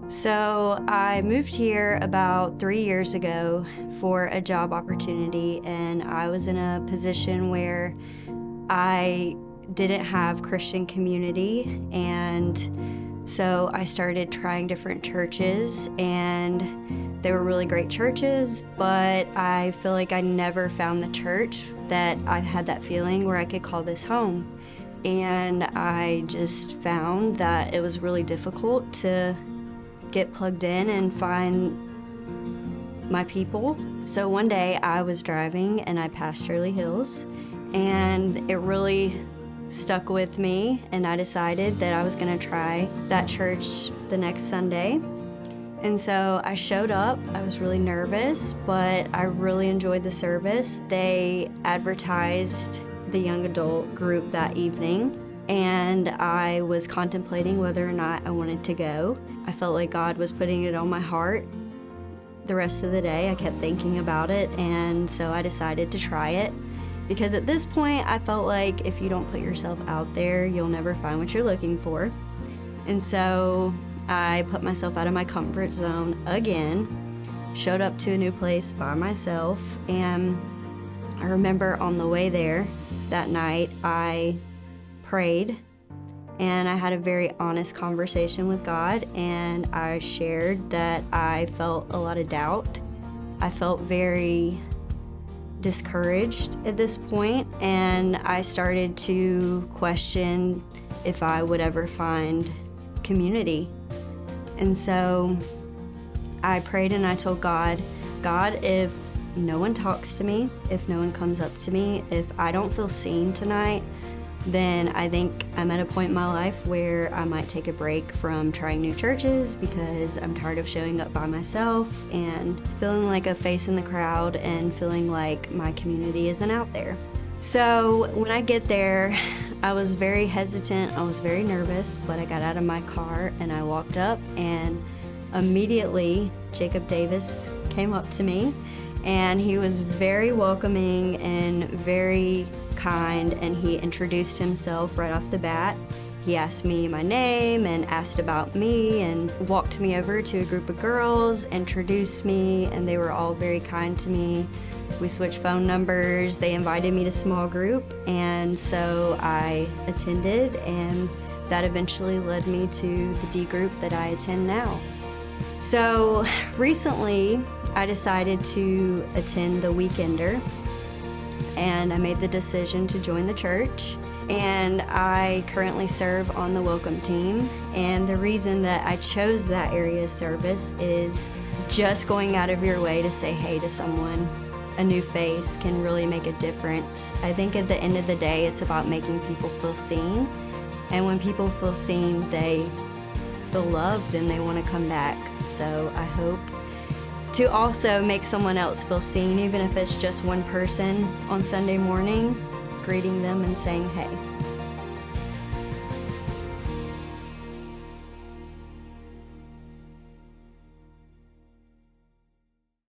So I moved here about 3 years ago for a job opportunity, and I was in a position where I didn't have Christian community, and so I started trying different churches, and they were really great churches, but I feel like I never found the church that I've had that feeling where I could call this home. And I just found that it was really difficult to get plugged in and find my people. So one day I was driving and I passed Shirley Hills, and it really stuck with me, and I decided that I was going to try that church the next Sunday. And so I showed up. I was really nervous, but I really enjoyed the service. They advertised the young adult group that evening, and I was contemplating whether or not I wanted to go. I felt like God was putting it on my heart. The rest of the day I kept thinking about it, and so I decided to try it, because at this point I felt like if you don't put yourself out there, you'll never find what you're looking for. And so I put myself out of my comfort zone again, showed up to a new place by myself, and I remember on the way there that night I prayed, and I had a very honest conversation with God, and I shared that I felt a lot of doubt. I felt very discouraged at this point, and I started to question if I would ever find community. And so I prayed and I told God, if no one talks to me, if no one comes up to me, if I don't feel seen tonight, then I think I'm at a point in my life where I might take a break from trying new churches, because I'm tired of showing up by myself and feeling like a face in the crowd and feeling like my community isn't out there. So when I get there, I was very hesitant, I was very nervous, but I got out of my car and I walked up, and immediately Jacob Davis came up to me, and he was very welcoming and very kind, and he introduced himself right off the bat. He asked me my name and asked about me and walked me over to a group of girls, introduced me, and they were all very kind to me. We switched phone numbers, they invited me to small group, and so I attended, and that eventually led me to the D group that I attend now. So recently I decided to attend the Weekender, and I made the decision to join the church, and I currently serve on the welcome team. And the reason that I chose that area of service is just going out of your way to say hey to someone, a new face, can really make a difference. I think at the end of the day, it's about making people feel seen, and when people feel seen, they feel loved and they want to come back. So I hope to also make someone else feel seen, even if it's just one person on Sunday morning, greeting them and saying hey.